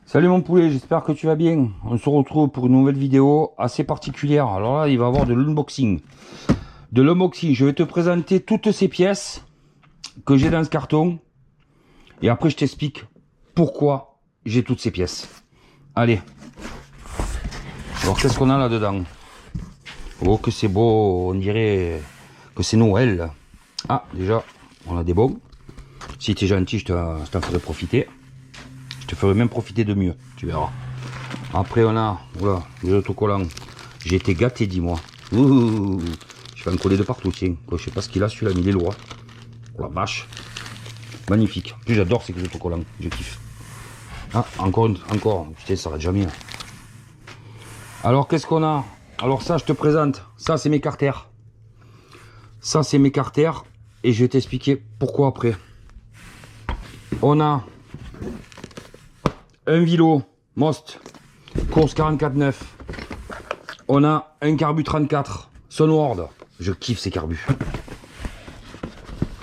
Salut mon poulet, j'espère que tu vas bien. On se retrouve pour une nouvelle vidéo assez particulière. Alors là, il va y avoir de l'unboxing. Je vais te présenter toutes ces pièces que j'ai dans ce carton. Et après, je t'explique pourquoi j'ai toutes ces pièces. Allez. Alors, qu'est-ce qu'on a là-dedans? Oh, que c'est beau. On dirait que c'est Noël. Ah, déjà, on a des bons. Si tu es gentil, je t'en ferai profiter. Je te ferai même profiter de mieux. Tu verras. Après, on a voilà, les autocollants. J'ai été gâté, dis-moi. Ouh, je vais en coller de partout, tiens. Je sais pas ce qu'il a, celui-là, mais il est lourd. Oh la vache. Magnifique. En plus, j'adore ces autocollants. Je kiffe. Ah, encore. Putain, ça arrête jamais. Alors, qu'est-ce qu'on a? Alors, ça, je te présente. Ça, c'est mes carters. Ça, c'est mes carters. Et je vais t'expliquer pourquoi après. On a un Vilo Most course 44.9. On a un Carbu 34 Sunward. Je kiffe ces carbus.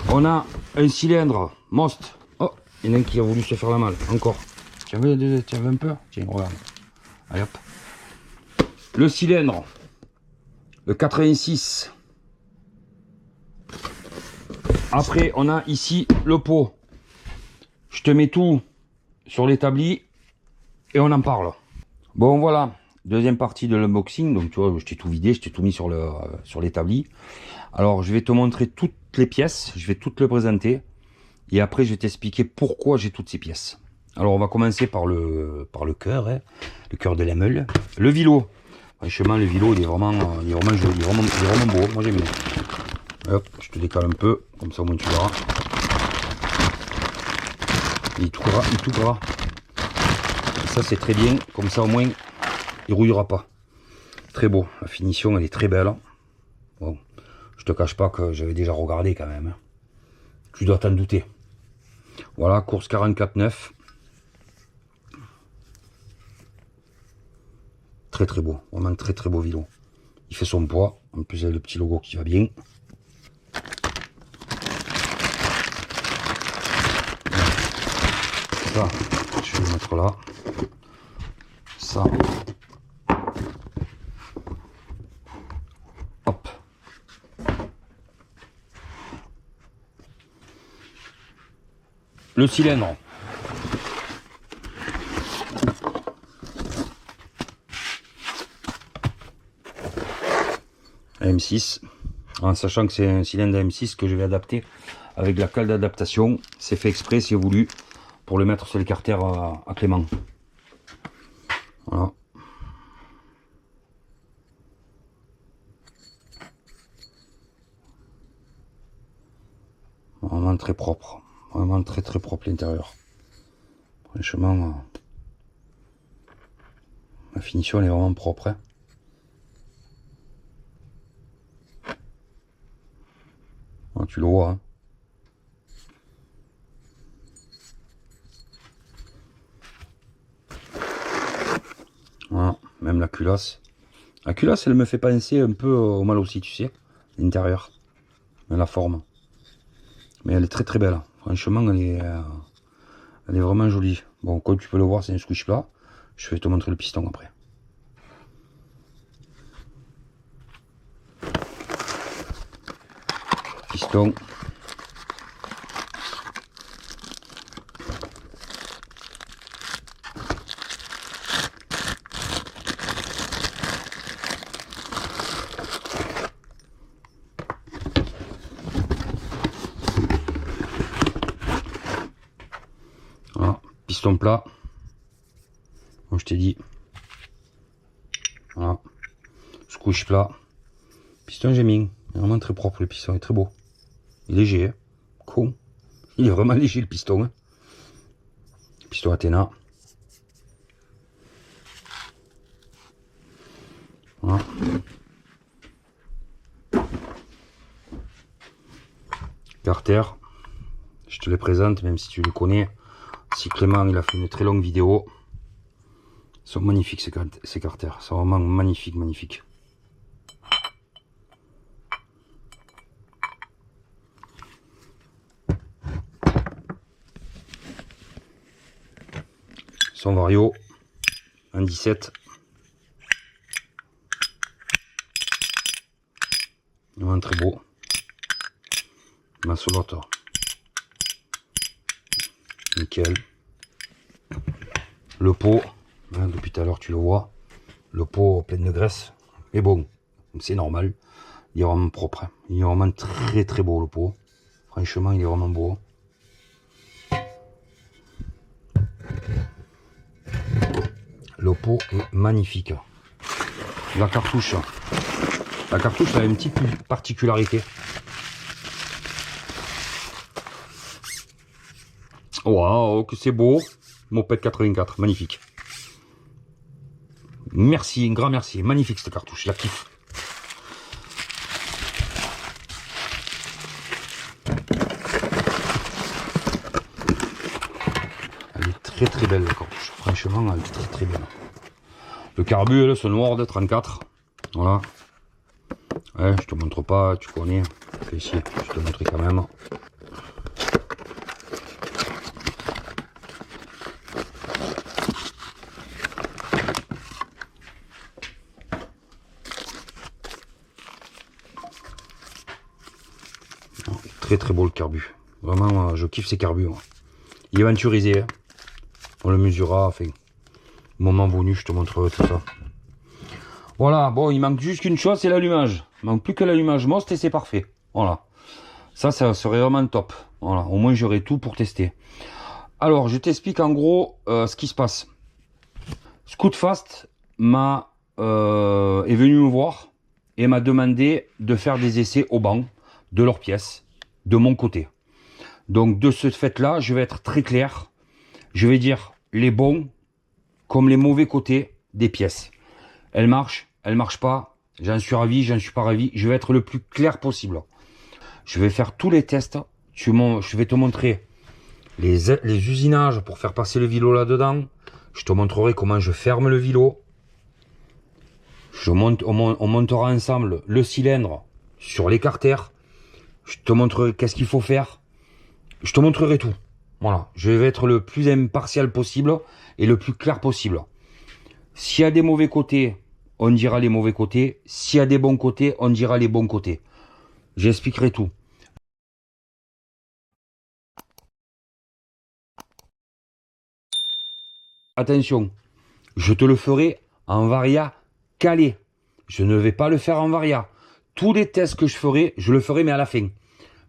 On a un cylindre Most. Oh, il y en a un qui a voulu se faire la malle. Encore. Tu avais un peu? Tiens, regarde. Allez hop. Le cylindre. Le 86. Après, on a ici le pot. Je te mets tout sur l'établi et on en parle. Bon, voilà. Deuxième partie de l'unboxing. Donc, tu vois, je t'ai tout vidé, je t'ai tout mis sur l'établi. Alors, je vais te montrer toutes les pièces. Je vais toutes les présenter. Et après, je vais t'expliquer pourquoi j'ai toutes ces pièces. Alors, on va commencer par le cœur, hein, le cœur de la meule. Le Vilo. Franchement, le Vilo, il est vraiment joli, il est vraiment beau. Moi, j'aime bien. Hop, je te décale un peu, comme ça au moins tu verras. Il est tout gras. Ça, c'est très bien, comme ça au moins, il rouillera pas. Très beau, la finition, elle est très belle. Bon, je te cache pas que j'avais déjà regardé quand même. Tu dois t'en douter. Voilà, course 44.9. Très très beau, vraiment très beau Vilo. Il fait son poids, en plus il y a le petit logo qui va bien. Ça, je vais le mettre là. Ça. Hop. Le cylindre. M6, en sachant que c'est un cylindre M6 que je vais adapter avec la cale d'adaptation. C'est fait exprès, c'est voulu, pour le mettre sur les carters à Clément. Voilà. Vraiment très propre. Vraiment très propre l'intérieur. Franchement, la finition elle est vraiment propre. Hein. Ah, tu le vois. Hein. Voilà, même la culasse. La culasse, elle me fait penser un peu au mal aussi, tu sais, l'intérieur, la forme. Mais elle est très belle. Franchement, elle est vraiment jolie. Bon, comme tu peux le voir, c'est un squish plat. Je vais te montrer le piston après. Piston. Voilà, piston plat. Comme je t'ai dit. Voilà. Squish plat. Piston Gemini. Vraiment très propre le piston, il est très beau. Il est léger, hein. Con. Il est vraiment léger le piston. Hein. Piston Athena. Voilà. Carter. Je te les présente, même si tu les connais. Si Clément il a fait une très longue vidéo. Ils sont magnifiques ces carters. Ils sont vraiment magnifiques. son vario, un 17. Vraiment très beau. Ma solotte. Nickel. Le pot, hein, depuis tout à l'heure tu le vois, le pot plein de graisse. Mais bon, c'est normal. Il est vraiment propre. Hein. Il est vraiment très très beau le pot. Franchement, il est vraiment beau. Le pot est magnifique. La cartouche a une petite particularité. Waouh, que c'est beau. Moped 84, magnifique. Merci, un grand merci. Magnifique cette cartouche, je la kiffe. Elle est très très belle la cartouche. Franchement, elle est très très belle. Le carbu, ce noir de 34. Voilà. Ouais, je te montre pas, tu connais. Ici, je te montrer quand même. Très très beau le carbu. Vraiment, je kiffe ces carbus. Moi. Il est venturisé. Hein. On le mesurera. Enfin, au moment venu, je te montrerai tout ça. Voilà, bon, il manque juste qu'une chose, c'est l'allumage. Il manque plus que l'allumage most et c'est parfait. Voilà. Ça serait vraiment top. Voilà, au moins j'aurai tout pour tester. Alors, je t'explique en gros ce qui se passe. Scootfast est venu me voir et m'a demandé de faire des essais au banc de leurs pièces, de mon côté. Donc, de ce fait-là, je vais être très clair. Je vais dire les bons comme les mauvais côtés des pièces. Elle marche pas, j'en suis ravi, j'en suis pas ravi. Je vais être le plus clair possible. Je vais faire tous les tests. Je vais te montrer les usinages pour faire passer le vélo là-dedans. Je te montrerai comment je ferme le vélo. On montera ensemble le cylindre sur l'écartère. Je te montrerai qu'est-ce qu'il faut faire. Je te montrerai tout. Voilà, je vais être le plus impartial possible et le plus clair possible. S'il y a des mauvais côtés, on dira les mauvais côtés. S'il y a des bons côtés, on dira les bons côtés. J'expliquerai tout. Attention, je te le ferai en varia calé. Je ne vais pas le faire en varia. Tous les tests que je ferai, je le ferai mais à la fin.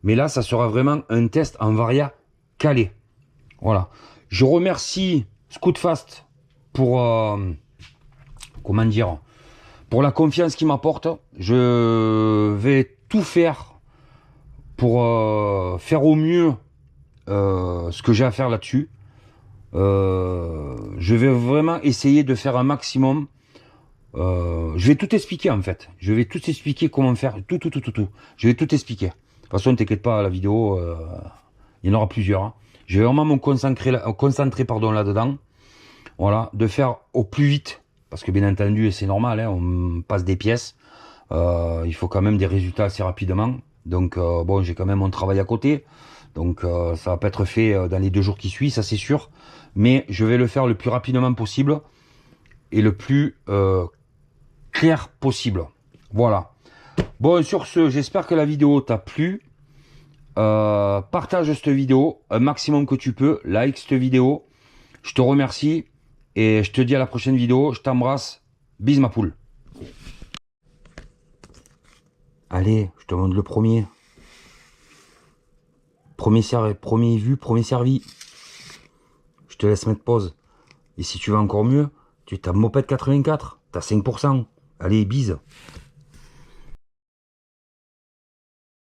Mais là, ça sera vraiment un test en varia calé. Voilà. Je remercie Scootfast pour comment dire, pour la confiance qu'il m'apporte. Je vais tout faire pour faire au mieux ce que j'ai à faire là-dessus. Je vais vraiment essayer de faire un maximum. Je vais tout expliquer en fait. Je vais tout expliquer comment faire. Tout. Je vais tout expliquer. De toute façon, ne t'inquiète pas, la vidéo, il y en aura plusieurs. Hein. Je vais vraiment me concentrer là-dedans. Voilà, de faire au plus vite. Parce que bien entendu, c'est normal, hein, on passe des pièces. Il faut quand même des résultats assez rapidement. Donc bon, j'ai quand même mon travail à côté. Donc ça va pas être fait dans les 2 jours qui suivent, ça c'est sûr. Mais je vais le faire le plus rapidement possible et le plus clair possible. Voilà. Bon, sur ce, j'espère que la vidéo t'a plu. Partage cette vidéo un maximum que tu peux. Like cette vidéo. Je te remercie. Et je te dis à la prochaine vidéo. Je t'embrasse. Bise ma poule. Allez, je te montre le premier. Premier vu, premier servi. Je te laisse mettre pause. Et si tu veux encore mieux, tu tapes Moped 84. T'as 5%. Allez, bise.